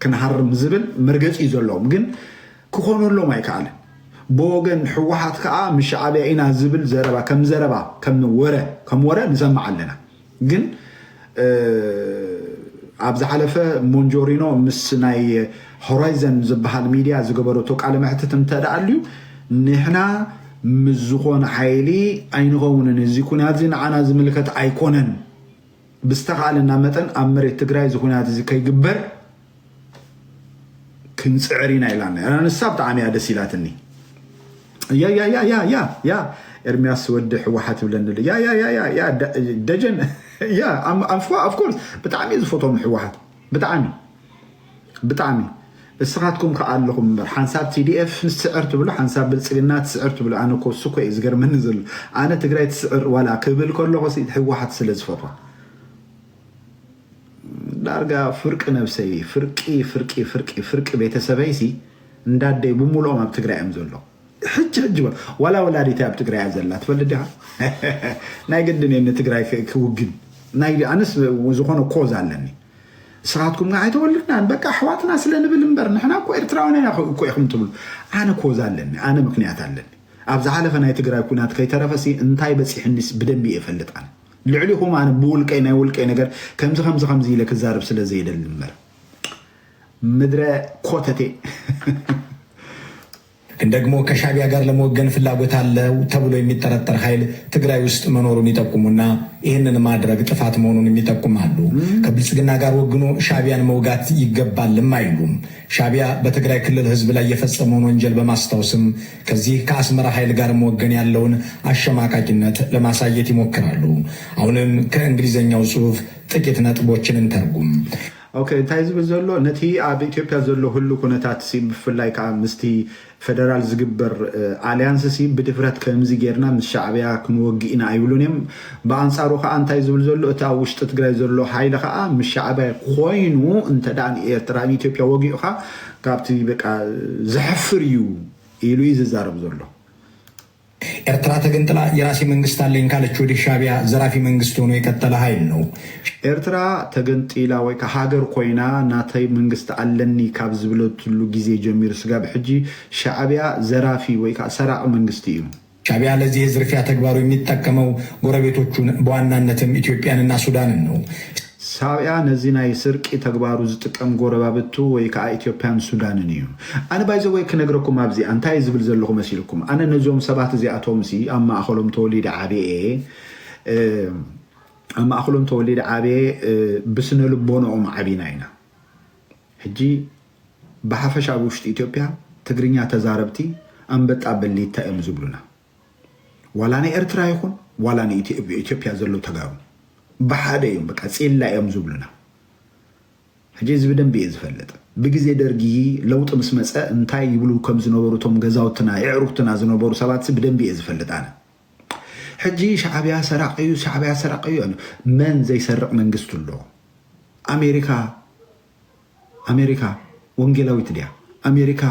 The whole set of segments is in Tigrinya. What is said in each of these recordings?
كنحرم زبل مرقص يزلهم جن كخونوا له ما يكعل بوجن حوحات كأ مش عبينا زبل زربا كم ورا نسمع لنا جن عبز حلفة مونجورينو مسناي هورايزن زبحان ميديا زقبرو توك على محتتم تدعليو نحنا مزخون حيلي أينغون نزيكون هذين عنا زملكة أيقونن بستقعلنا متن أمر التقراي زخون هذا زي كي جبر كنسعرين إعلانه أنا السبت عمي هذا سيلاتني يا إرمياس ودح واحد ولن يا دجن يا of course بتعمي زفوتهم واحد بتعمي الساعتكم قال لكم حنساب TDF سعرت بلو حنساب بالسجنات سعرت بلو أنا كوسكو إزجر منزل أنا تقرأت سعر ولا قبل كل غسيل واحد سلز فطرة دارجا فرق نفسي فرق بيت سبايسي نداد بمولو ما بتقرأ أمزله حج ولا ولادي تاب تقرأ زلات فلدها نايقدني إن تقرأ كوجن نايل أنس وزخونه كوز علني ساعتكم قاعد تقولنا بقى حواتنا سلنا بالمبر نحنا كو إرتراونا كو يخمتوا أنا كوز علني أنا مقنعت علني أبز عارف أنا تقرأ كونات كي ترفسي انتاي بس يحنس بدم بيفلت أنا لعلي هم أنا بقول كينا يقول كينا قر كم زي لك الزارب سلا زي المبر مدري كوتتي እንደግሞ ከሻቢያ ጋር ለመወገን ፍላጎት አለው ተብሎ የሚጠረጠር ኃይል ትግራይ ውስጥ መኖሩን ይጠቁሙና ይህንን ማድረግ ጥፋት መሆኑን የሚጠቁማሉ። ከብልጽግና ጋር ወግኖ ሻቢያን መውጋት ይገባልም አይሉም። ሻቢያ በትግራይ ክልል ህዝብ ላይ የፈጸመውን ወንጀል በማስታወስም ከዚህ ከአስመራ ኃይል ጋር መወገን ያለውን አሸማቃቂነት ለማሳየት ይሞክራሉ። አሁንም ከእንግሊዘኛው ጽሑፍ ጥቂት ነጥቦችን እንተርጉም። ኦኬ ታይዝ በዘሎ ነቲ አብ ኢትዮጵያ ዘሎ ሁሉ ኩነታት ሲ ብፍላይ ከዓ ምስቲ ፌደራል ዝግበር አሊያንስ ሲ ብድፍረት ከምዚ ጌርና ምስ ሻዕብያ ክንወግኢና አይብሉንም በአንጻሩ ከዓ እንታይ ዝብል ዘሎ እቲ ኣብ ውሽጢ ትግራይ ዘሎ ሓይሊ ከዓ ምስ ሻዕብያ ኮይኑ እንተ ዳን ኤርትራ ኢትዮጵያ ወጊኡኻ ካብቲ በቃ ዘሕፍር እዩ ኢሉ ይዛረብ ዘሎ ኤርትራ ተገንጥላ የራሴ መንግስት አለኝ ካለች ወደ ሻቢያ ዘራፊ መንግስት ሆኖ የቀጠለ ኃይል ነው። ኤርትራ ተገንጥላ ወይ ከሀገር ኮይና ናታይ መንግስት አለኒ ካብ ዝብለትሉ ጊዜ ጀሚሩ ስጋብ ሕጂ ሻዕብያ ዘራፊ ወይ ከሰራቅ መንግስት እዩ። ሻቢያ ለዚህ ዝርፊያ ተግባሩ የሚጠቀመው ጎረቤቶቹን በዋናነትም ኢትዮጵያንና ሱዳንን ነው። ሻዕብያ ነዚህ ናይ ስርቂ ተግባሩ ዝጥቀም ጎረባብቱ ወይ ከዓ ኢትዮጵያን ሱዳንን እዩ። ኣነ ባይዘ ወይ ክነግረኩም ኣብዚ እንታይ ዝብል ዘለኹ መሲልኩም ኣነ ነዞም ሰባት እዚኣቶም ሲ ኣብ ማእኸሎም ተወሊደ ዓብየ ብስነ ልቦንኦም ዓቢና ኢና። ሕጂ ብሓፈሻ ኣብ ውሽጢ ኢትዮጵያ ትግርኛ ተዛረብቲ ኣንበጣ በሊታ እዮም ዝብሉና ዋላ ናይ ኤርትራ ይኹን ዋላ ናይ ኢትዮጵያ ዘሎ ተጋሩ بحاده يوم بقى صيلا يوم زبلنا حجز بدن بيز فلت بغزي درغي لوط مسمص انتاي يبلو كم زنوبروتم غزاوتنا يعرفتنا زنوبرو سبات بدن بيز فلت انا حجي شعبيا سرقيو من زي سرق منغستو له امريكا ወንጌላዊት ዲያ አሜሪካ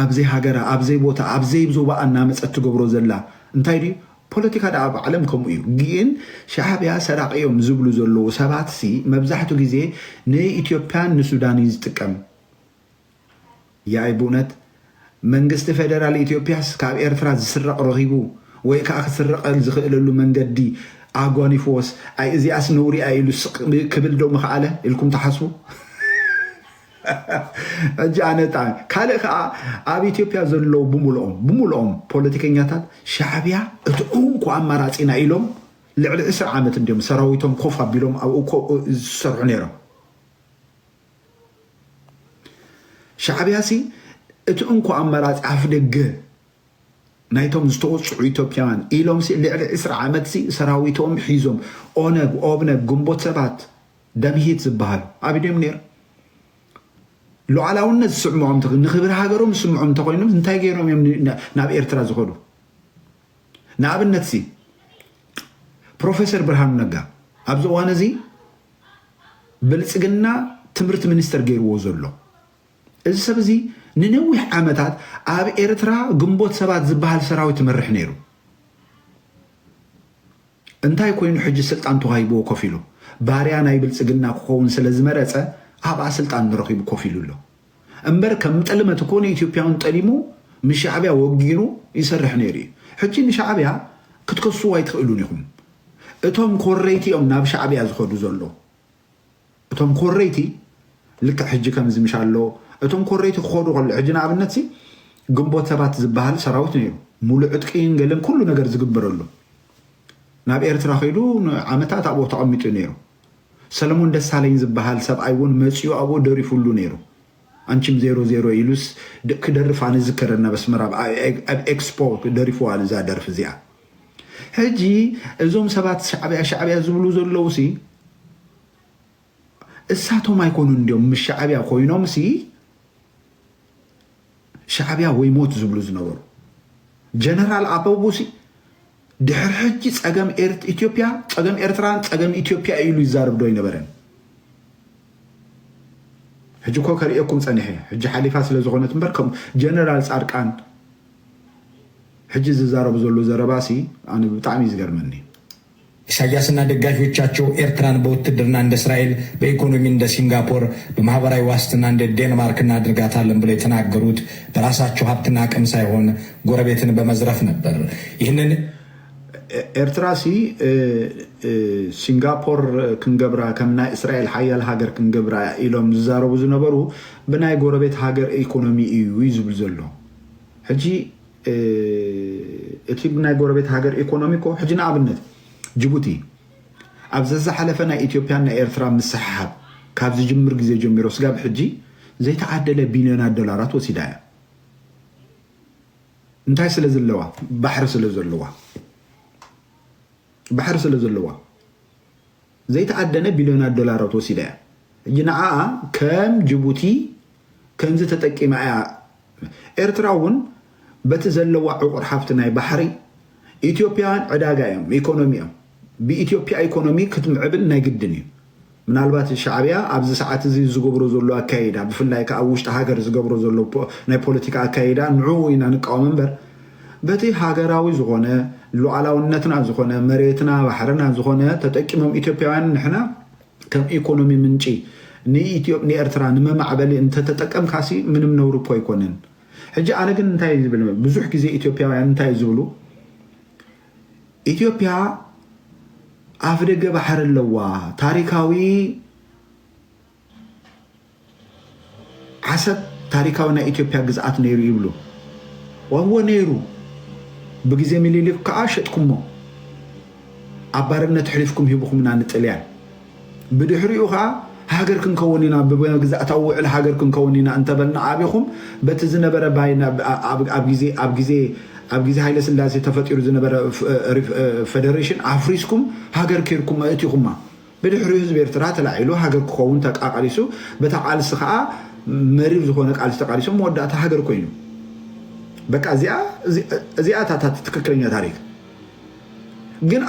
አብዘ ሀገራ አብዘ ቦታ አብዘ ይብዞ ባአና መጸት ገብሮ ዘላ እንታይ ዲ ፖለቲካ ዳብ ዓለም ከም እዩ ግን ሻዕብያ ሰራቂዮም ዝብሉ ዘሎ ሰባት ሲ መብዛሕቱ ግዜ ንኢትዮጵያን ንሱዳን ይዝጥቀም ያይቡነት መንግስት ፌደራል ኢትዮጵያስ ካብ ኤርትራ ዝስረቅ ረኺቡ ወይ ከዓ ክስረቀል ዝኽእለሉ መንገዲ አጓኒፎስ አይ እዚያስ ነውሪ አይሉ ክብል ዶ መኻለ ኢልኩም ተሓስቡ أجانتا كالك أبي إثيوبيا زلوا بمولهم بوليتيكينياتات شعبية تقوم كأماراتنا إلهم لعل إسرع عامة ديهم سراويتهم كوفا بيلهم أو سرعنيرهم شعبية سي تقوم كأمارات أفدق نايتهم زتوص إثيوبيان إلهم سي لعل إسرع عامة سي سراويتهم حيزهم أونب جنبوت سبات دمهيت زبهال أبي ديهم نير لو على ونس سمعهم نخبر هاجرهم سمعهم تقولين انتي غيرهم ناب إيرترا زخدو ناب النتسي بروفيسور برهان نجا أبزو وانزي بلصقنا تمرت منستر غير وزلو إذا سبزي ننوي عامتات أب إيرترا جنبوت سبات زبهال سراوي تمرح نيرو انتي كوين حج سلطان تغايبو كفيلو باريانا يبلصقنا كون سلازمرصه أبا سلطان رقيب كوفيلو እምበር ከም ጠልመት ኮነ ኢትዮጵያውን ጠሊሙ ምሻዕብያ ወጊኑ ይሰርሕ ነይሩ ሕጂ ንሻዕብያ ክትከስዎ ኣይትኽእሉን ኢኹም እቶም ኮረይቲ እዮም ናብ ሻዕብያ ዝኸዱ ዘሎ እቶም ኮረይቲ ልክዕ ሕጂ ከም ዝምሻሎ እቶም ኮረይቲ ክኸዱ ከሎ ሕጂ ንኣብነት ግንቦት ሰባት ዝበሃል ሰራዊት ነይሩ ሙሉእ ዕጥቂን ገለን ኩሉ ነገር ዝግበረሉ ናብ ኤርትራ ኸይዱ ዓመታት ኣብኡ ተቐሚጡ ነይሩ ሰለሞን ደሳለኝ ዝበሃል ሰብኣይ እውን መፅኡ ኣብኡ ደሪፉሉ ነይሩ አንቺም 00 ኢሉስ ክደርፍ ኣነ ዝከረና በስመራ ኣብ ኤክስፖ ደሪፉዋ እዛ ደርፍ እዚኣ ሕጂ እዞም ሰባት ሻዕብያ ዝብሉ ዘለዉ ሲ እሳቶም ኣይኮኑን እንዲኦም ምስ ሻዕብያ ኮይኖም ሲ ሻዕብያ ወይ ሞት ዝብሉ ዝነበሩ ጀነራል ኣበቡሲ ድሕሪ ሕጂ ፀገም ኢትዮጵያ ፀገም ኤርትራን ፀገም ኢትዮጵያ ኢሉ ይዛረብ ዶ ይነበረን ሕጂ ኮ ከሪአኩም ፀኒሐ ሕጂ ሓሊፋ ስለ ዝኾነት እምበር ከም ጀነራል ፃድቃን ሕጂ ዝዛረቡ ዘሎ ዘረባሲ ኣነ ብጣዕሚ ዝገርመኒ ኢሳያስና ደጋፊዎቻቸው ኤርትራን በውትድርና እንደ እስራኤል በኢኮኖሚ እንደ ሲንጋፖር በማህበራዊ ዋስትና እንደ ዴንማርክ እናድርጋታለን ብለው የተናገሩት በራሳቸው ሀብትና አቅም ሳይሆን ጎረቤትን በመዝረፍ ነበር። ይህንን ኤርትራ ሲ ሲንጋፖር ክንገብራ ከምና እስራኤል ሓያል ሃገር ክንገብራ ኢሎም ዝዛረቡ ዝነበሩ ብናይ ጎረቤት ሃገር ኢኮኖሚ እዩ ይዝብል ዘሎ ሕጂ እቲ ብናይ ጎረቤት ሃገር ኢኮኖሚ ኮ ሕጂ ንኣብነት ጅቡቲ ኣብዚ ዝሓለፈ ናይ ኢትዮጵያና ኤርትራ ምስሓብ ካብ ዝጅምር ግዜ ጀሚሮ ስጋብ ሕጂ ዘይተዓደለ ቢልዮናት ዶላራት ወሲዳ እያ እንታይ ስለ ዘለዋ ባሕሪ ስለ ዘለዋ ዘይተዓደነ ቢልዮናት ዶላራት ወሲዳ እያ ሕጂ ንዓኣ ከም ጅቡቲ ከምዚ ተጠቂማ እያ ኤርትራ እውን በቲ ዘለዋ ዕቁር ሓፍቲ ናይ ባሕሪ ኢትዮጵያን ዕዳጋ እዮም ኢኮኖሚ እዮም ብኢትዮጵያ ኢኮኖሚ ክትምዕብል ናይ ግድን እዩ ምናልባት ሻዕብያ ኣብዚ ሰዓት እዚ ዝገብሮ ዘሎ ኣካይዳ ብፍላይ ከዓ ኣብ ውሽጢ ሃገር ዝገብሮ ዘሎ ናይ ፖለቲካ ኣካይዳ ንዑ ኢና ንቃወም እምበር በቲ ሃገራዊ ዝኾነ ሉዓላውነትና ዝኾነ መሬትና ባሕርና ዝኾነ ተጠቂሞም ኢትዮጵያውያን ንሕና ከም ኢኮኖሚ ምንጪ ንኤርትራ ንመማዕበሊ እንተተጠቀምካሲ ምንም ነውሪ እኮ ኣይኮነን ሕጂ ኣነ ግን እንታይ ዝብል ብዙሕ ግዜ ኢትዮጵያውያን እንታይ ዝብሉ ኢትዮጵያ ኣፍ ደገ ባሕር ኣለዋ ታሪካዊ ዓሰብ ታሪካዊ ናይ ኢትዮጵያ ግዝኣት ነይሩ ይብሉ ወዎ ነይሩ ብግዜ ሚኒሊክ ከዓ ሸጥኩሞ ኣብ ባርነት ሕሊፍኩም ሂብኩምና ንጥልያን ብድሕሪኡ ከዓ ሃገር ክንከውን ኢና ብግዛእታዊ ውዕል ሃገር ክንከውን ኢና እንተበልና ዓቢኹም በቲ ዝነበረ ባይና ኣብ ግዜ ሃይለ ስላሴ ተፈጢሩ ዝነበረ ፌደሬሽን ኣፍሪስኩም ሃገር ኬርኩም እቲኹማ ብድሕሪኡ ህዝቢ ኤርትራ ተላዒሉ ሃገር ክኸውን ተቃቃሊሱ በታ ቃልሲ ከዓ መሪር ዝኾነ ቃልሲ ተቃሊሶም መወዳእታ ሃገር ኮይኑ በቃ እዚኣ ትክክለኛ ታሪክ ግን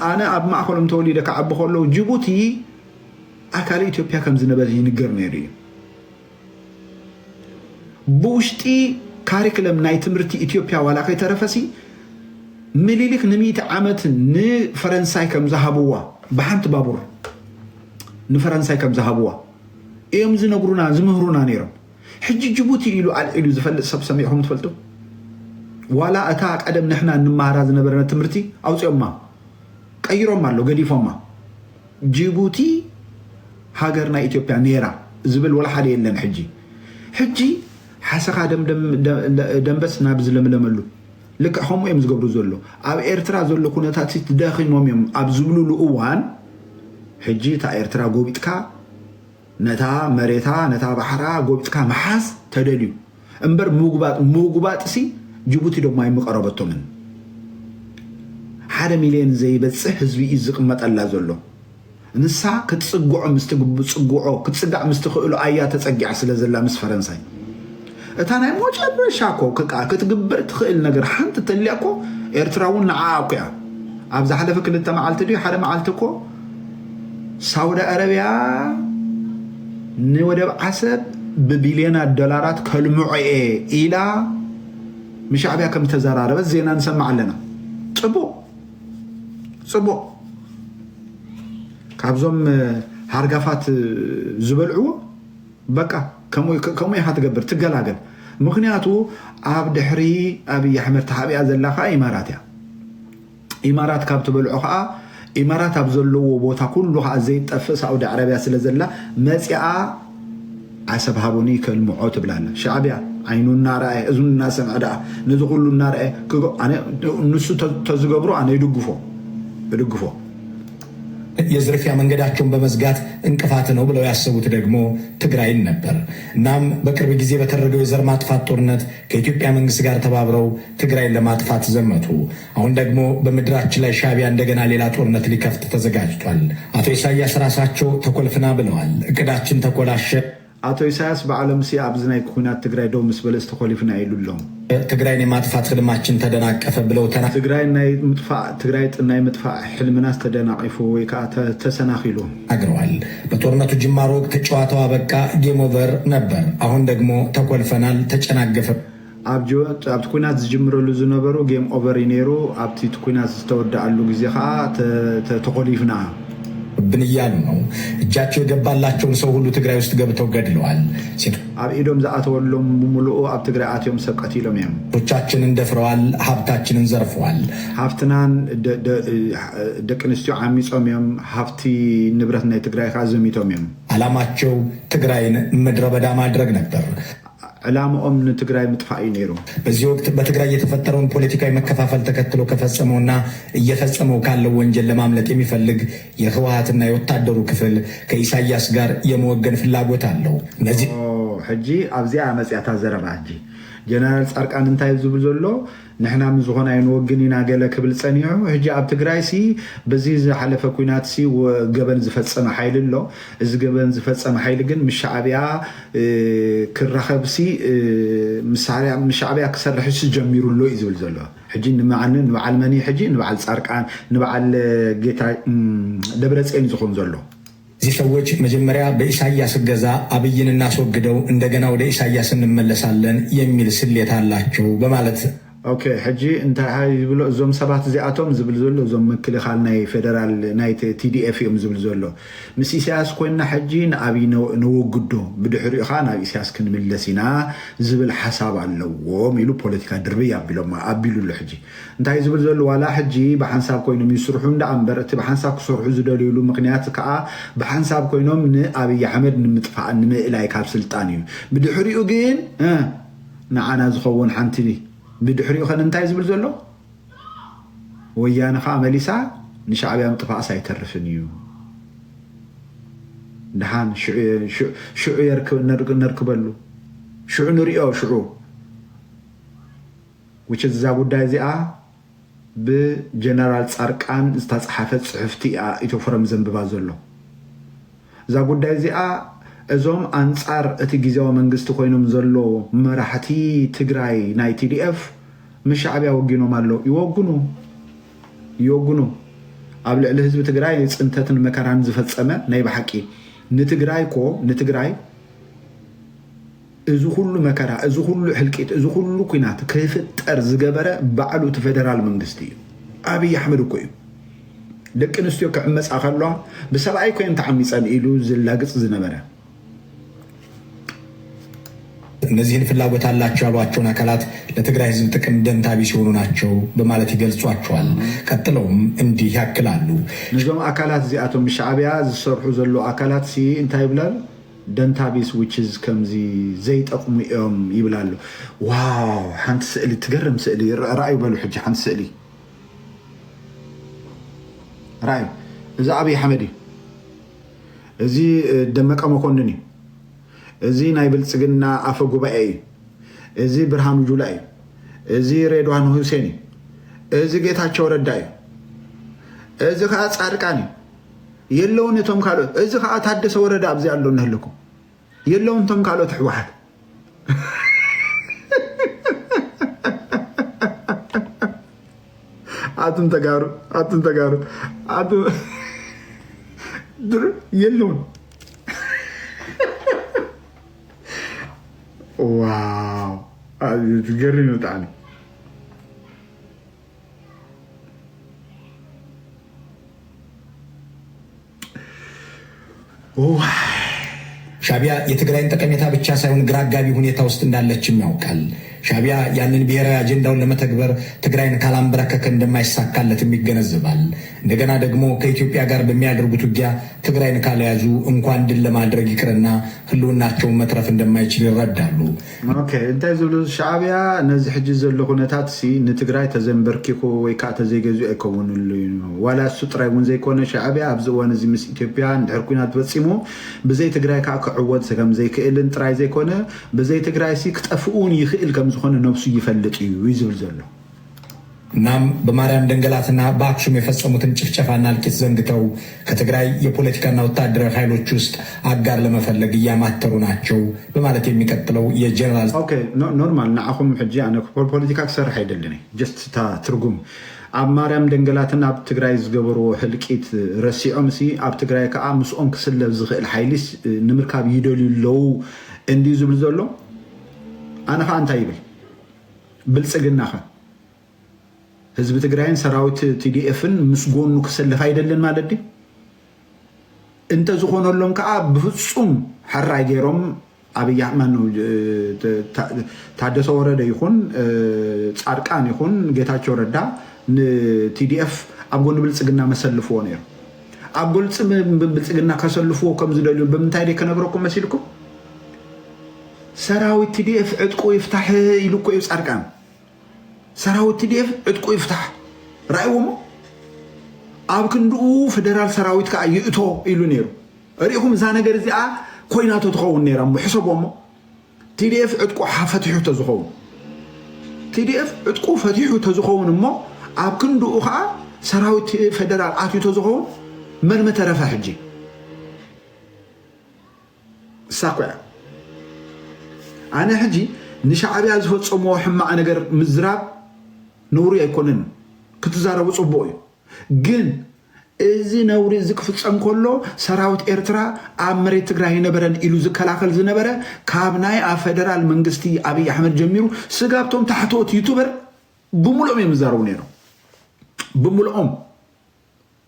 ኣነ ኣብ ማእኸሎም ተወሊደ ክዓቢ ከለዉ ጅቡቲ ኣካል ኢትዮጵያ ከም ዝነበረ ይንገር ነይሩ እዩ ብውሽጢ ካሪክለም ናይ ትምህርቲ ኢትዮጵያ ዋላ ከይተረፈሲ ምኒልክ ን100 ዓመት ንፈረንሳይ ከም ዝሃብዋ ብሓንቲ ባቡር ንፈረንሳይ ከም ዝሃብዋ እዮም ዝነግሩና ዝምህሩና ነይሮም ሕጂ ጅቡቲ ኢሉ ኣልዒሉ ዝፈልጥ ሰብ ሰሚዕኹም ትፈልጡ ዋላ እታ ቀደም ንሕና እንመሃራ ዝነበረና ትምህርቲ ኣውፅኦማ ቀይሮም ኣሎ ገዲፎማ ጅቡቲ ሃገር ናይ ኢትዮጵያ ነይራ ዝብል ወላ ሓደ የለን ሕጂ ሓሰኻ ደንበስ ናብ ዝለምለመሉ ልክዕ ከምኡ እዮም ዝገብሩ ዘሎ ኣብ ኤርትራ ዘሎ ኩነታት ትደኺሞም እዮም ኣብ ዝብሉሉ እዋን ሕጂ እታ ኤርትራ ጎቢጥካ ነታ መሬታ ነታ ባሕራ ጎቢጥካ መሓዝ ተደልዩ እምበር ምውጉባጥሲ ጅቡቲ ድማ ይምቀረበቶምን 1 ሚልዮን ዘይበፅሕ ህዝቢ እዩ ዝቕመጠላ ዘሎ ንሳ ክትፅጋዕ ምስትኽእሉ ኣያ ተፀጊዓ ስለ ዘላ ምስ ፈረንሳይ እታ ናይ መጨረሻ ኮ ክትግበር ትኽእል ነገር ሓንቲ ተልያ ኮ ኤርትራ እውን ንዓኣ እኮ እያ ኣብ ዝሓለፈ 2 መዓልቲ ድዩ ሓደ መዓልቲ ኮ ሳውዲ አረቢያ ንወደብ ዓሰብ ብቢልዮናት ዶላራት ከልምዖ ኢላ ምሻዕብያ ከም ተዘራረበት ዜና ንሰማዕ ኣለና ፅቡቅ ካብዞም ሃርጋፋት ዝበልዕዎ በቃ كم يحتقبر تقلاقل مخنياتو عبد حري أبي أحمد تحبي أزلخا إمارات كابتو بالعقاء إمارات أبزلو وبوتا كلها زي تفس أو عربية سلزلة مسيعة عسب هابوني كالمعوت بلانا شعبيا عينو النار أذن الناس معدا نزغل النار أنا نسو تزقبرو أنا يدقفو የዝርፊያ መንገዳቸውን በመዝጋት እንቅፋት ነው ብለው ያሰቡት ደግሞ ትግራይን ነበር። እናም በቅርብ ጊዜ በተደረገው የዘር ማጥፋት ጦርነት ከኢትዮጵያ መንግስት ጋር ተባብረው ትግራይን ለማጥፋት ዘመቱ። አሁን ደግሞ በምድራችን ላይ ሻዕቢያ እንደገና ሌላ ጦርነት ሊከፍት ተዘጋጅቷል። አቶ ኢሳያስ ራሳቸው ተኮልፍና ብለዋል። እቅዳችን ተኮላሸ። አቶ ኢሳያስ በዓለም ሲ አብዝናይ ኩናት ትግራይ ደው ምስ በለስ ተኮሊፍና ይሉሎም ትግራይን የማጥፋት ህልማችን ተደናቀፈ ብለው ትግራይ ጥናይ ምጥፋእ ሕልምናስ ተደናቂፉ ወይ ከዓ ተሰናኺሉ አግረዋል። በጦርነቱ ጅማሮ ወቅት ጨዋታው አበቃ፣ ጌም ኦቨር ነበር። አሁን ደግሞ ተኮልፈናል፣ ተጨናገፈ። ኣብቲ ኩናት ዝጅምረሉ ዝነበሩ ጌም ኦቨር ይነይሩ። ኣብቲ ኩናት ዝተወዳኣሉ ግዜ ከዓ ተኮሊፍና ብን እያሉ ነው። እጃቸው የገባላቸውን ሰው ሁሉ ትግራይ ውስጥ ገብተው ገድለዋል። ኣብ ኢዶም ዝኣተወሎም ሙሉኡ ኣብ ትግራይ ኣትዮም ሰብ ቀቲሎም እዮም። ቶቻችንን ደፍረዋል፣ ሀብታችንን ዘርፈዋል። ሃፍትናን ደቂ ኣንስትዮ ዓሚፆም እዮም። ሃፍቲ ንብረት ናይ ትግራይ ከዓ ዘሚቶም እዮም። ዓላማቸው ትግራይን ምድረ በዳ ማድረግ ነበር። ዕላማኦም ንትግራይ ምጥፋእ እዩ ነይሩ። በዚህ ወቅት በትግራይ የተፈጠረውን ፖለቲካዊ መከፋፈል ተከትሎ ከፈጸመውና እየፈጸመው ካለው ወንጀል ለማምለጥ የሚፈልግ የህወሓትና የወታደሩ ክፍል ከኢሳያስ ጋር የመወገን ፍላጎት አለው። እነዚህ ሕጂ ኣብዚኣ መፅያታ ዘረባ ሕጂ ጀነራል ጻድቃን እንታይ ዝብል ዘሎ ንሕና ምዝኾነ ኣይንወግን ኢና ገለ ክብል ፀኒዑ። ሕጂ ኣብ ትግራይ ሲ በዚ ዝሓለፈ ኩናት ሲ ገበን ዝፈፀመ ሓይሊ ኣሎ። እዚ ገበን ዝፈፀመ ሓይሊ ግን ምስ ሻዕብያ ክራኸብ ሲ ምስ ሻዕብያ ክሰርሕ ሲ ጀሚሩሎ እዩ ዝብል ዘሎ። ሕጂ ንበዓል መኒ ሕጂ ንበዓል ጻድቃን ንበዓል ጌታ ደብረፅዮን ዝኹን ዘሎ እዚህ ሰዎች መጀመሪያ በኢሳያስ እገዛ አብይን እናስወግደው እንደገና ወደ ኢሳያስ እንመለሳለን የሚል ስሌት አላቸው በማለት ኦኬ ሕጂ እንታይ ዝብሎ እዞም ሰባት እዚኣቶም ዝብል ዘሎ እዞም ምክልኻል ናይ ፌደራል ናይ ቲዲኤፍ እዮም ዝብል ዘሎ ምስ ኢሳያስ ኮይና ሕጂ ንኣብይ ነወግዶ ብድሕሪኡ ኸ ናብ ኢሳያስ ክንምለስ ኢና ዝብል ሓሳብ ኣለዎም ኢሉ ፖለቲካ ድርቢ ኣቢሉሉ ሕጂ እንታይ ዝብል ዘሎ ዋላ ሕጂ ብሓንሳብ ኮይኖም ይስርሑ እንዳ እምበር እቲ ብሓንሳብ ክሰርሑ ዝደልዩሉ ምክንያት ከዓ ብሓንሳብ ኮይኖም ንኣብይ ኣሕመድ ንምጥፋእ ንምእላይ ካብ ስልጣን እዩ ብድሕሪኡ ግን ንዓና ዝኸውን ሓንቲ ብድሕሪኡ ኸ እንታይ ዝብል ዘሎ ወያነ ኸ መሊሳ ንሻዕብያ ምጥፋእስ ኣይተርፍን እዩ ድሓን ሽዑ ነርክበሉ ሽዑ ንሪኦ ሽዑ ውች እዛ ጉዳይ እዚኣ ብጀነራል ጻድቃን ዝተፃሓፈት ፅሑፍቲ ኢትዮፎረም ዘንብባ ዘሎ እዛ ጉዳይ እዚኣ እዞም አንጻር እቲ ጊዜያዊ መንግስቲ ኮይኖም ዘሎ መራሕቲ ትግራይ ናይ ቲዲኤፍ ምስ ሻዕብያ ወጊኖም ኣለው ይወግኑ ኣብ ልዕሊ ህዝቢ ትግራይ ፅንተትን መከራን ዝፈፀመ ናይ ብሓቂ ንትግራይ እዚ ኩሉ መከራ እዚ ኩሉ ሕልቂት እዚ ኩሉ ኩናት ክፍጠር ዝገበረ ባዕሉ እቲ ፌደራል መንግስቲ እዩ ኣብይ ኣሕመድ እኮ እዩ ደቂ ኣንስትዮ ክዕመፃ ከለዋ ብሰብኣይ ኮይን ተዓሚፀን ኢሉ ዝላግፅ ዝነበረ እነዚህን ፍላጎት አላቸው ያሏቸውን አካላት ለትግራይ ህዝብ ጥቅም ደንታቢ ሲሆኑ ናቸው በማለት ይገልጿቸዋል። ቀጥለውም እንዲህ ያክላሉ። እዞም አካላት እዚኣቶም ሻዕብያ ዝሰርሑ ዘሎ አካላት ሲ እንታይ ይብላሉ? ደንታቢስ which is ከምዚ ዘይጠቅሙ እዮም ይብላሉ። ዋው ሓንቲ ስእሊ ትገርም ስእሊ ራእዩ በሉ ሕጂ ሓንቲ ስእሊ ራእዩ እዚ ኣብይ ኣሕመድ እዚ ደመቀ መኮንን እዚ ናይ ብልጽግና ኣፈ ጉባኤ እዚ ብርሃኑ ጁላ እዚ ሬድዋን ሁሴን እዚ ጌታቸው ረዳ እዚ ከዓ ጻድቃን የለውን እቶም ካልኦት እዚ ከዓ ታደሰ ወረዳ ኣብዚ ያለው እንህልኩ የለውን እቶም ካልኦት ሕወሓት አቱም ተጋሩ ድር የለውን ዋው ትገርም ይወጣል። ሻቢያ የትግራይን ጠቀሜታ ብቻ ሳይሆን ግራ አጋቢ ሁኔታ ውስጥ እንዳለችም ያውቃል። ሻቢያ ያንን ብሔራዊ አጀንዳውን ለመተግበር ትግራይን ካላንበረከከ እንደማይሳካለትም ይገነዘባል። እንደገና ደግሞ ከኢትዮጵያ ጋር በሚያደርጉት ውጊያ ትግራይን ካልያዙ እንኳን ድል ለማድረግ ይቅርና ህልውናቸውን መትረፍ እንደማይችል ይረዳሉ። እንታይ ዝብሉ ሻዕብያ ነዚ ሕጂ ዘሎ ኩነታት ንትግራይ ተዘንበርኪኮ ወይ ከዓ ተዘይገዙ ኣይከውንሉ ዋላ እሱ ጥራይ እውን ዘይኮነ ሻዕብያ ኣብዚ እዋን እዚ ምስ ኢትዮጵያ እንድሕር ኩናት ፈፂሙ ብዘይ ትግራይ ከዓ ክዕወት ከም ዘይክእልን ጥራይ ዘይኮነ ብዘይ ትግራይ ክጠፍኡን ይኽእል ከም ዝኾነ ነብሱ ይፈልጥ እዩ ይዝብል ዘሎ። እናም በማርያም ደንገላትና በአክሱም የፈጸሙትን ጭፍጨፋና እልቂት ዘንግተው ከትግራይ የፖለቲካና ወታደራዊ ኃይሎች ውስጥ አጋር ለመፈለግ እያማተሩ ናቸው በማለት የሚቀጥለው የጀነራል ኖርማል ንዓኹም ሕጂ ኣነ ፖለቲካ ክሰርሕ አይደለኒ ጀስት ትርጉም ኣብ ማርያም ደንገላትና ኣብ ትግራይ ዝገበርዎ ህልቂት ረሲዖም ኣብ ትግራይ ከዓ ምስኦም ክስለብ ዝኽእል ሓይሊስ ንምርካብ ይደልዩ ኣለው እንዲ ዝብል ዘሎ ኣነ ከዓ እንታይ ይብል ብልፅግና ኸ ህዝቢ ትግራይን ሰራዊት ቲዲኤፍን ምስ ጎኑ ክሰልፍ አይደለን ማለት ዲ እንተ ዝኾነሎም ከዓ ብፍጹም ሓራይ ገይሮም ኣብይ ኣሕመድ ታደሰ ወረደ ይኹን ጻድቃን ይኹን ጌታቸው ረዳ ንቲዲኤፍ ኣብ ጎኑ ብልፅግና መሰልፍዎ ነይሩ። ኣብ ጎልፂ ብልፅግና ከሰልፍዎ ከም ዝደልዩ ብምንታይ ደይ ከነግረኩም መሲልኩም ሰራዊት ቲዲኤፍ ዕጥቁ ይፍታሕ ኢሉ እኮ እዩ ጻድቃን ሰራዊት ቲዲኤፍ ዕጥቁ ይፍታሕ ራእይዎሞ ኣብ ክንድኡ ፌደራል ሰራዊት ከዓ ይእቶ ኢሉ ነይሩ። ሪኢኹም እዛ ነገር እዚኣ ኮይናቶ ትኸውን ነይራ እሞ ሕሰቦሞ ቲዲኤፍ ዕጥቁ ፈቲሑ ተዝኸውን ቲዲኤፍ ዕጥቁ ፈቲሑ ተዝኸውን እሞ ኣብ ክንድኡ ከዓ ሰራዊት ፌደራል ኣትዩ ተዝኸውን መን መተረፈ ሕጂ ሳኮያ ኣነ ሕጂ ንሻዕብያ ዝፈፀሞ ሕማቕ ነገር ምዝራብ ነውሪ ኣይኮነን ክትዛረቡ ፅቡቅ እዩ። ግን እዚ ነውሪ እዚ ክፍፀም ከሎ ሰራዊት ኤርትራ ኣብ መሬት ትግራይ ነበረን ኢሉ ዝከላኸል ዝነበረ ካብ ናይ ኣብ ፌደራል መንግስቲ ኣብይ ኣሕመድ ጀሚሩ ስጋብቶም ታሕቶት ዩቱበር ብምሉኦም እዮም ዝዛረቡ ነይሮም።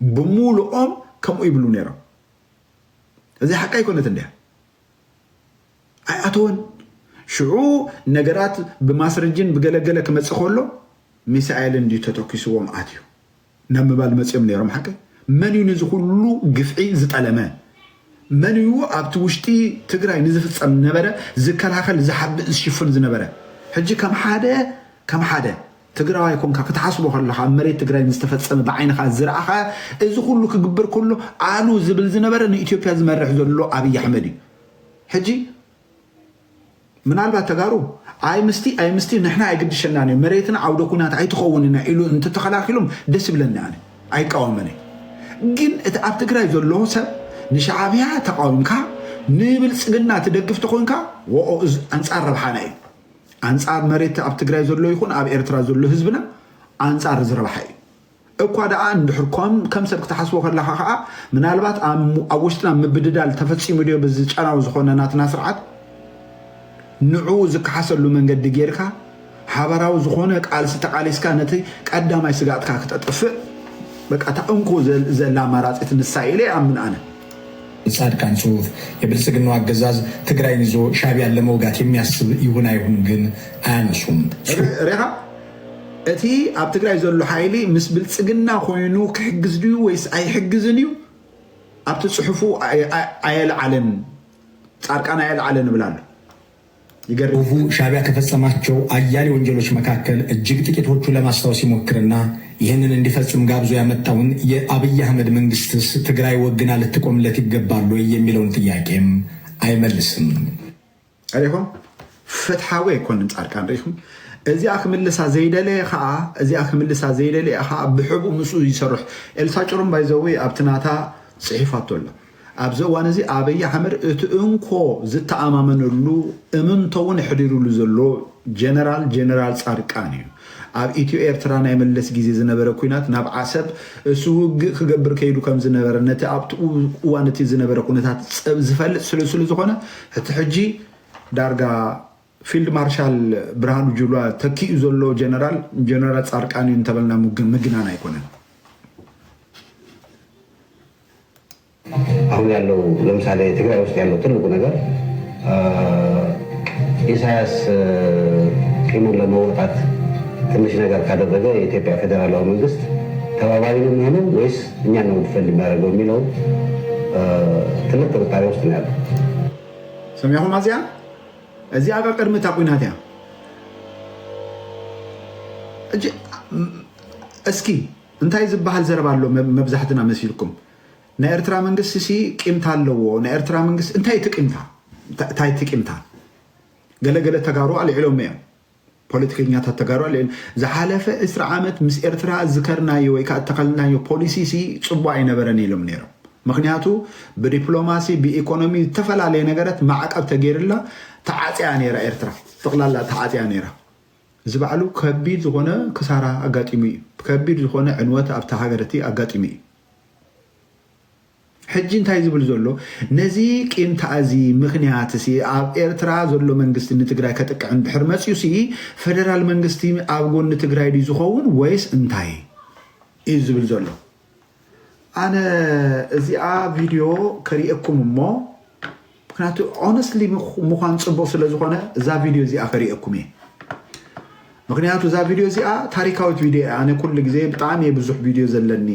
ብምሉኦም ከምኡ ይብሉ ነይሮም። እዚ ሓቂ ኣይኮነት እንዲያ ኣይኣተወን ሽዑ ነገራት ብማስረጅን ብገለገለ ክመፅእ ከሎ ሚሳኤል እንዲሁ ተተኪስዎም ኣትዩ ናብ ምባል መፅኦም ነይሮም። ሓቂ መን እዩ ነዚ ኩሉ ግፍዒ ዝጠለመ መን እዩ ኣብቲ ውሽጢ ትግራይ ንዝፍፀም ነበረ ዝከላኸል ዝሓብእ ዝሽፍን ዝነበረ ሕጂ ከም ሓደ ትግራዋይ ኮንካ ክትሓስቦ ከለካ ኣብ መሬት ትግራይ ዝተፈፀመ ብዓይንካ ዝረኣኻ እዚ ኩሉ ክግበር ከሎ ኣሉ ዝብል ዝነበረ ንኢትዮጵያ ዝመርሕ ዘሎ ኣብይ ኣሕመድ እዩ። ሕጂ ምናልባት ተጋሩ ኣይ ምስቲ ንሕና ኣይግድሸና መሬትና ዓውደ ኩናት ኣይትኸውንና ኢሉ እንትተኸላኺሎም ደስ ይብለኒ ኣነ ኣይቃወመኒ። ግን እቲ ኣብ ትግራይ ዘሎ ሰብ ንሻዕብያ ተቃዊምካ ንብልፅግና ትደግፍ ተኮንካ ወኦ ኣንፃር ረብሓና እዩ ኣንፃር መሬት ኣብ ትግራይ ዘሎ ይኹን ኣብ ኤርትራ ዘሎ ህዝብና ኣንፃር ዝረብሓ እዩ እኳ ደኣ እንድሕርኮም ከም ሰብ ክትሓስቦ ከለካ ከዓ ምናልባት ኣብ ውሽጥና ምብድዳል ተፈፂሙ ድዮ በዚ ጨናዊ ዝኾነ ናትና ስርዓት ንዑ ዝከሓሰሉ መንገዲ ጌርካ ሓበራዊ ዝኾነ ቃልሲ ተቃሊስካ ነቲ ቀዳማይ ስጋጥካ ክተጥፍእ በቃ ተእንኮ ዘላ አማራጭት ንሳ ኢለ ኣምን ኣነ ጻድቃን ጽሁፍ የብልጽግናው አገዛዝ ትግራይን ይዞ ሻዕቢያን ለመውጋት የሚያስብ ይሁን አይሁን ግን አያነሱም። ሪኻ እቲ ኣብ ትግራይ ዘሎ ሓይሊ ምስ ብልጽግና ኮይኑ ክሕግዝ ድዩ ወይስ ኣይሕግዝን እዩ ኣብቲ ጽሑፉ ኣየልዓለን ጻድቃን ኣየልዓለን ብላሉ ጽሁፉ ሻዕቢያ ከፈጸማቸው አያሌ ወንጀሎች መካከል እጅግ ጥቂቶቹ ለማስታወስ ይሞክርና ይህንን እንዲፈጽም ጋብዞ ያመጣውን የአብይ አህመድ መንግስትስ ትግራይ ወግና ልትቆምለት ይገባሉ የሚለውን ጥያቄም አይመልስም። አሪኩም ፍትሐዊ አይኮንም ጻድቃን ሪኩም እዚኣ ክምልሳ ዘይደለ ከዓ ብሕቡ ምሱ ይሰርሕ ኤልሳ ጭሩም ባይዘዊ ኣብትናታ ጽሒፋቶሎ ኣብዚ እዋን እዚ ኣብይ ኣሕመድ እቲ እንኮ ዝተኣማመነሉ እምንተውን ሕዲሩሉ ዘሎ ጀነራል ጻድቃን እዩ። ኣብ ኢትዮ ኤርትራ ናይ መለስ ጊዜ ዝነበረ ኩናት ናብ ዓሰብ እሱ ውግእ ክገብር ከይዱ ከም ዝነበረ ነቲ ኣብቲ እዋን እቲ ዝነበረ ኩነታት ዝፈልጥ ስለ ዝኾነ እቲ ሕጂ ዳርጋ ፊልድ ማርሻል ብርሃኑ ጁላ ተኪኡ ዘሎ ጀነራል ጻድቃን እዩ እንተበልና ምግናን አይኮነን። አሁን ያለው ለምሳሌ ትግራይ ውስጥ ያለው ትልቁ ነገር ኢሳያስ ቂሙን ለመወጣት ትንሽ ነገር ካደረገ የኢትዮጵያ ፌዴራላዊ መንግስት ተባባሪ ነው የሚሆነው ወይስ እኛን ነው ዲፌንድ የሚያደርገው የሚለው ትልቅ ጥርጣሬ ውስጥ ነው ያለው። ሰሚያኹም አዚያ እዚያ ጋር ቅድሚ ታቁናት ያ እስኪ እንታይ ዝበሃል ዘረባ ኣሎ መብዛሕትና መሲልኩም ናይ ኤርትራ መንግስቲ ሲ ቂምታ ኣለዎ ናይ ኤርትራ መንግስቲ እንታይ ትቂምታ ገለገለ ተጋሩ አልዕሎም እዮም ፖለቲከኛታት ተጋሩ አልዕሎም ዝሓለፈ 10 ዓመት ምስ ኤርትራ ዝከርናዮ ወይ ከዓ ተኸልናዮ ፖሊሲ ሲ ፅቡቅ ኣይነበረን ኢሎም ነይሮም ምክንያቱ ብዲፕሎማሲ ብኢኮኖሚ ተፈላለየ ነገራት ማዕቀብ ተገይርላ ተዓፅያ ነይራ ኤርትራ ጠቕላላ ተዓፅያ ነይራ ዝበዕሉ ከቢድ ዝኾነ ክሳራ ኣጋጢሙ እዩ ከቢድ ዝኾነ ዕንወት ኣብታ ሃገረቲ ኣጋጢሙ እዩ ሕጂ እንታይ ዝብል ዘሎ ነዚ ቂምታ እዚ ምክንያት ሲ ኣብ ኤርትራ ዘሎ መንግስቲ ንትግራይ ከጥቅዕ እንድሕር መፅዩ ሲ ፌደራል መንግስቲ ኣብ ጎኒ ትግራይ ድዩ ዝኸውን ወይስ እንታይ እዩ ዝብል ዘሎ ኣነ እዚኣ ቪድዮ ከሪአኩም እሞ ምክንያቱ ኦነስትሊ ምዃን ፅቡቅ ስለ ዝኾነ እዛ ቪድዮ እዚኣ ከሪአኩም እየ ምክንያቱ እዛ ቪድዮ እዚኣ ታሪካዊት ቪድዮ ኣነ ኩሉ ግዜ ብጣዕሚ ብዙሕ ቪድዮ ዘለኒ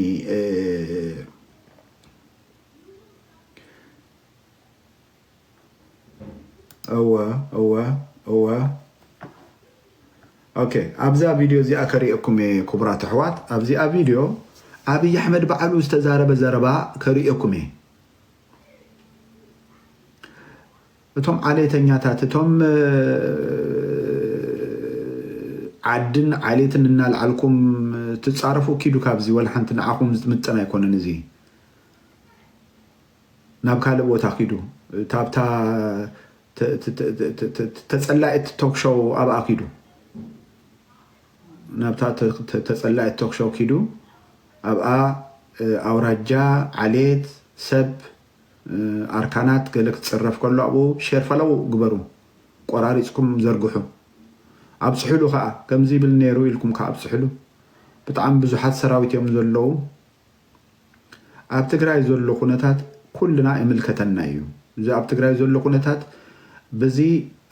እወ ኦኬ ኣብዛ ቪድዮ እዚኣ ከሪአኩም እየ ክቡራት ኣሕዋት ኣብዚኣ ቪድዮ ኣብይ ኣሕመድ በዓሉ ዝተዛረበ ዘረባ ከሪአኩም እየ እቶም ዓሌተኛታት እቶም ዓድን ዓሌትን እናልዓልኩም ትፃረፉ ኪዱ ካብዚ ወላ ሓንቲ ንዓኹም ዝምጥን ኣይኮነን እዚ ናብ ካልእ ቦታ ኪዱ ታብታ ተፀላኢት ቶክሾው ኣብኣ ኪዱ ናብታ ተፀላኢት ቶክሾው ኪዱ ኣብኣ ኣውራጃ ዓሌት ሰብ ኣርካናት ገለ ክትፅረፍ ከሎ ኣብኡ ሸርፈለው ግበሩ ቆራሪፅኩም ዘርግሑ ኣብፅሕሉ ከዓ ከምዚ ይብል ነይሩ ኢልኩም ከዓ ኣብፅሕሉ ብጣዕሚ ብዙሓት ሰራዊት እዮም ዘለዉ ኣብ ትግራይ ዘሎ ኩነታት ኩልና ይምልከተና እዩ እዚ ኣብ ትግራይ ዘሎ ኩነታት በዚ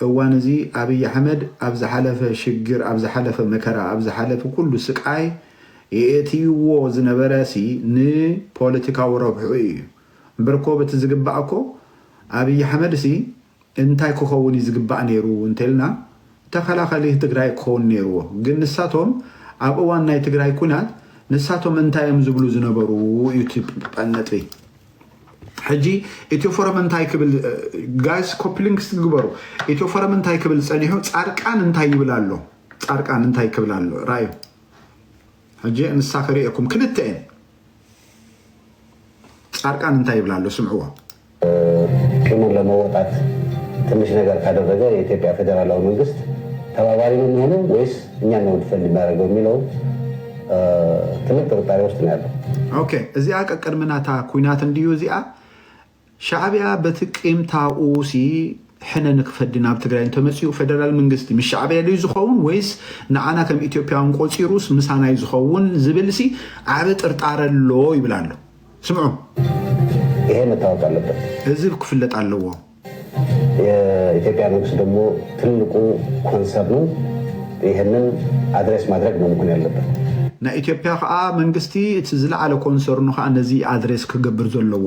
እዋን እዚ ኣብይ ኣሕመድ ኣብ ዝሓለፈ ሽግር ኣብ ዝሓለፈ መከራ ኣብ ዝሓለፈ ኩሉ ስቃይ የእትይዎ ዝነበረ ሲ ንፖለቲካዊ ረብሑ እዩ እምበርኮ በቲ ዝግባእ እኮ ኣብይ ኣሕመድ ሲ እንታይ ክኸውን እዩ ዝግባእ ነይሩ እንተልና ተኸላኸሊ ትግራይ ክኸውን ነይርዎ ግን ንሳቶም ኣብ እዋን ናይ ትግራይ ኩናት ንሳቶም እንታይ እዮም ዝብሉ ዝነበሩ ዩቲብ ጠነጥሪ ሕጂ ኢትዮ ፎረም እንታይ ክብል ጋይስ ኮፕሊንግስ ትግበሩ ኢትዮ ፎረም እንታይ ክብል ፀኒሑ ፃድቃን እንታይ ይብል ኣሎ ፃድቃን እንታይ ክብል ኣሎ ራእዩ ሕጂ እንሳ ከሪአኩም ክልተ እየን ፃድቃን እንታይ ይብል ኣሎ ስምዕዎ ቂሙን ለመወጣት ትንሽ ነገር ካደረገ የኢትዮጵያ ፌዴራላዊ መንግስት ተባባሪ ነው የሚሆነው ወይስ እኛን ነው ዲፌንድ የሚያደርገው የሚለው ትልቅ ጥርጣሬ ውስጥ ነው ያለው ኦኬ እዚኣ ቀቀድምናታ ኩናት እንዲዩ እዚኣ ሻዕቢያ በቲ ቂምታኡ ሲ ሕነ ንክፈዲ ናብ ትግራይ እንተመፅኡ ፌደራል መንግስቲ ምስ ሻዕቢያ ድዩ ዝኸውን ወይስ ንዓና ከም ኢትዮጵያውን ቆፂሩስ ምሳናይ ዝኸውን ዝብል ሲ ዓብ ጥርጣረ ኣሎ ይብል ኣሎ ስምዑ ይሄ መታወቅ አለበት ህዝብ ክፍለጥ ኣለዎ የኢትዮጵያ መንግስት ደግሞ ትልቁ ኮንሰርኑ ይህንን አድሬስ ማድረግ ነው መሆን ያለበት ናይ ኢትዮጵያ ከዓ መንግስቲ እቲ ዝለዓለ ኮንሰርኑ ከዓ ነዚ አድሬስ ክገብር ዘለዎ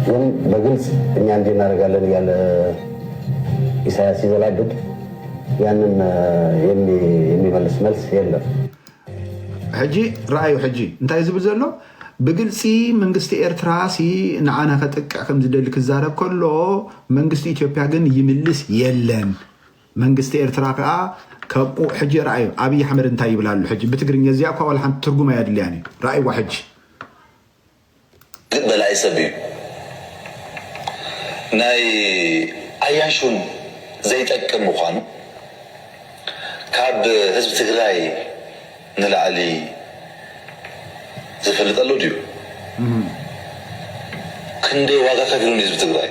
ግን በግልጽ እኛ እንድናደርጋለን እያለ ኢሳያስ ይዘላግድ ያንን የሚመልስ መልስ የለም ሕጂ ራእዩ ሕጂ እንታይ ዝብል ዘሎ ብግልፂ መንግስቲ ኤርትራ ሲ ንዓና ከጥቅዕ ከም ዝደሊ ክዛረብ ከሎ መንግስቲ ኢትዮጵያ ግን ይምልስ የለን መንግስቲ ኤርትራ ከዓ ከምኡ ሕጂ ራእዩ ኣብይ ኣሕመድ እንታይ ይብላሉ ሕጂ ብትግርኛ እዚኣ እኳ ዋላ ሓንቲ ትርጉም ኣየድልያኒ ራእይዋ ሕጂ ግን በላይ ሰብ እዩ ናይ ኣያሹን ዘይጠቅም ምኳኑ ካብ ህዝቢ ትግራይ ንላዕሊ ዝፈልጠሉ ድዩ ክንደይ ዋጋ ከፊሉ ህዝቢ ትግራይ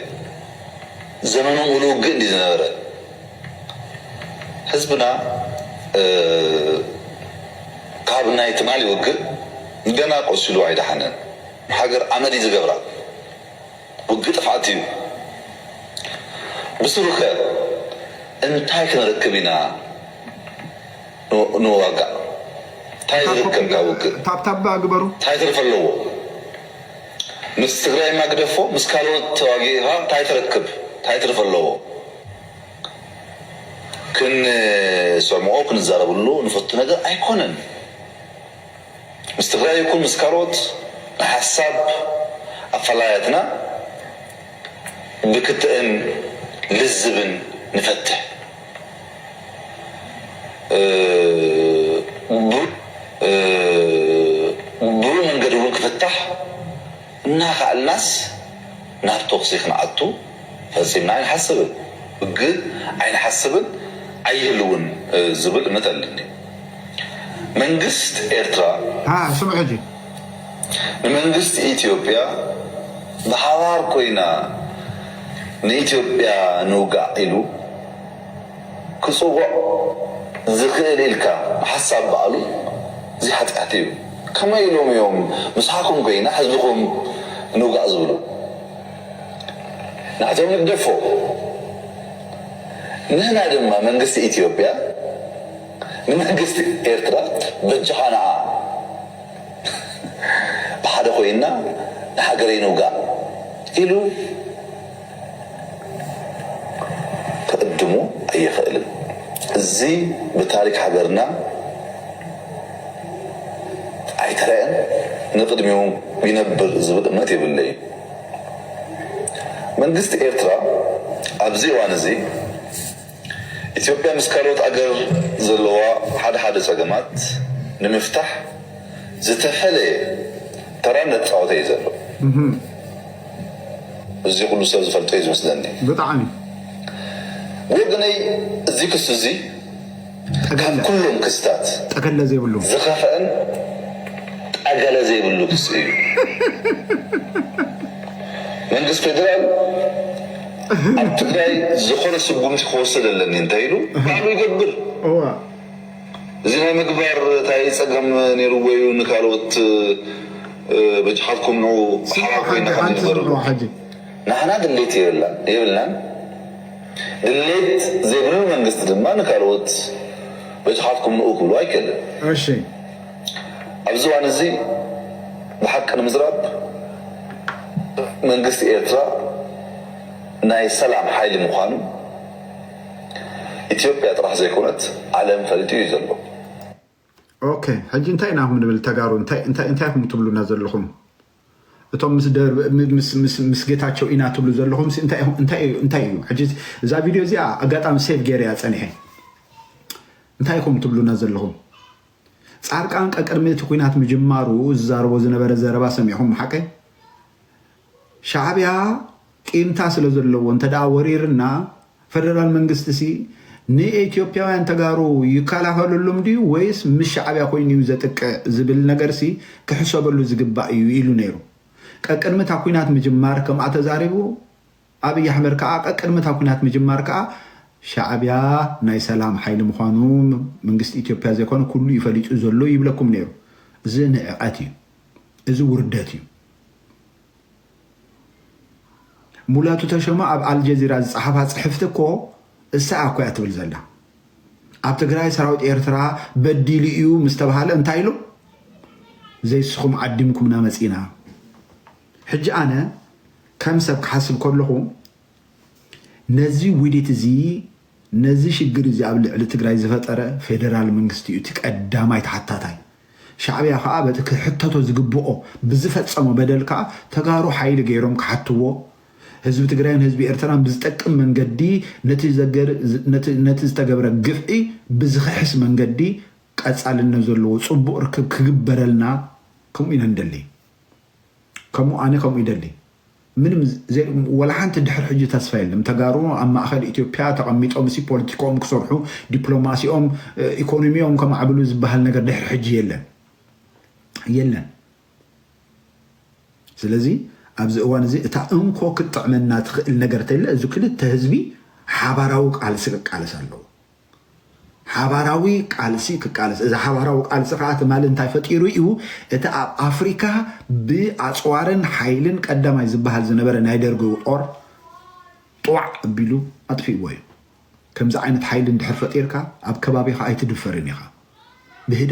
ዘመኖም ሙሉ ግን እንዲ ዝነበረ ህዝብና ካብ ናይ ትማል ይውግእ ገና ቆሲሉ ኣይደሓነን ሃገር ዓመድ ዝገብራ ውግእ ጥፍዓት እዩ بسرخ انتاي كنركبنا نواقع تاي ركب كاوك تاب اكبروا تاي ترفلو مستغراي ما قدفو مسكالوت تواقيها تاي تركب تاي ترفلو كن سمعو كن زاربلو نفط نجر ايكونن مستغراي يكون مسكالوت حساب افلايتنا بكتئن للزبن نفتح برو من قدرون كفتح ناخع الناس نار توكسيخ نعطو فسيبنا عين حسبن بقل عين حسبن عيهلون زبل مثلا منقست إيرترا سمع جي منقست إثيوبيا بحوار كوينا نإثيوبيا نوقع إلو كسوغو زخيل إلكا حساب بقالو زي حتقاتيو كما يلوم يوم مسحاكم كوينا حزبكم نوقع زبلو نعتم نقدفو نهنا دما منقست إثيوبيا منقست إيرترا بجحانا بحدا كوينا نحقري نوقع إلو تقدمو أي خيل زي بتاريخ حجرنا أي ترين نقدم يوم بينبر زبد ما تبلي من قست إيرترا أبزي وانزي إثيوبيا مسكالوت أجر زلوا حد سجمات نمفتح زتفلي ترى نتفاوت يزلوا زي كل سبز فلتيز مسدني بطعني ويبني زي كسوزي كلهم كستات أكل زي بلو زخافن أقل زي بلو كسي من قس فدرال أبتدأي زخور السبوم تخوصل اللي ننتهيلو قالوا يقبر زي ما مقبر تاي سقم نيرويو نكالوت بجحاتكم نو حراكوين نخلي نغرب نحنا دليت يبلنا دليت زي بلو من قست دما نكالوت بجحاتكم نو كلو أيكل ماشي أبزوان زي بحق المزراب من قست إيرترا ناي سلام حيلي مخانو إثيوبيا تراح زي كونت عالم فلتيو يزلو اوكي حجي انتي ناهم نبل تقارو انتي هم تبلو نازل لهم اتوم مس ጌታቸው ኢና ትብሉ ዘለኹም እንታይ እዩ حجي እዛ ቪድዮ እዚኣ ኣጋጣሚ ሴቭ ገይርያ ፀኒሐ እንታይ ከም ትብሉና ዘለኹም ጻርቃን ቀቀድሚ እቲ ኩናት ምጅማሩ ዝዛረቦ ዝነበረ ዘረባ ሰሚዕኹም ሓቀ ሻዕቢያ ቂምታ ስለ ዘለዎ እንተዳ ወሪርና ፌደራል መንግስት ሲ ንኢትዮጵያውያን ተጋሩ ይከላኸለሉም ዲ ወይስ ምሻዕቢያ ኮይኑ ዘጥቅ ዝብል ነገር ሲ ክሕሰበሉ ዝግባእ እዩ ኢሉ ነይሩ ቀቀድሚ እቲ ኩናት ምጅማር ከም ኣተዛሪቡ አብይ አሕመድ ከዓ ቀቀድሚ እቲ ኩናት ምጅማር ከዓ ሻዕቢያ ናይ ሰላም ሓይሊ ምዃኑ መንግስት ኢትዮጵያ ዘይኮነ ኩሉ ይፈልጡ ዘሎ ይብለኩም ነይሩ እዚ ንዕቀት እዩ እዚ ውርደት እዩ ሙላቱ ተሸማ ኣብ አልጀዚራ ዝፀሓፋ ፅሕፍቲ እኮ እሳ ኣኳያ ትብል ዘላ ኣብ ትግራይ ሰራዊት ኤርትራ በዲሉ እዩ ምስተባሃለ እንታይ ኢሉ ዘይስኹም ዓዲምኩምና መፂና ሕጂ ኣነ ከም ሰብ ክሓስብ ከለኹ ነዚ ውዲት እዚ ነዚ ሽግር እዚ ኣብ ልዕሊ ትግራይ ዝፈጠረ ፌደራል መንግስቲ እዩ ተቀዳማይ ተሓታታይ ሻዕቢያ ከዓ በቲ ክሕተቶ ዝግብኦ ብዝፈፀሞ በደል ከዓ ተጋሩ ሓይሊ ገይሮም ክሓትዎ ህዝቢ ትግራይን ህዝቢ ኤርትራን ብዝጠቅም መንገዲ ነቲ ዝተገብረ ግፍዒ ብዝኽሕስ መንገዲ ቀፃልነት ዘለዎ ፅቡቅ ርክብ ክግበረልና ከምኡ ኢና ንደሊ ከምኡ ኣነ ከምኡ ይደሊ ምንም ወላ ሓንቲ ድሕር ሕጂ ተስፋ የለም ተጋሩ ኣብ ማእኸል ኢትዮጵያ ተቐሚጦም ሲ ፖለቲኮም ክሰርሑ ዲፕሎማሲኦም ኢኮኖሚኦም ከማዕብሉ ዝበሃል ነገር ድሕር ሕጂ የለን ስለዚ ኣብዚ እዋን እዚ እታ እንኮ ክትጥዕመና ትኽእል ነገር ተለ እዚ ክልተ ህዝቢ ሓባራዊ ቃልሲ ክቃለስ ኣለዎ ሓባራዊ ቃልሲ ክቃለስ እዚ ሓባራዊ ቃልሲ ከዓ ትማል እንታይ ፈጢሩ እዩ እቲ ኣብ ኣፍሪካ ብኣፅዋርን ሓይልን ቀዳማይ ዝበሃል ዝነበረ ናይ ደርጊ ጦር طوع بيلو أطفي وين كم زعينة حيل اندحر فطيرك أب كبابي خايت دفرنيها بهدا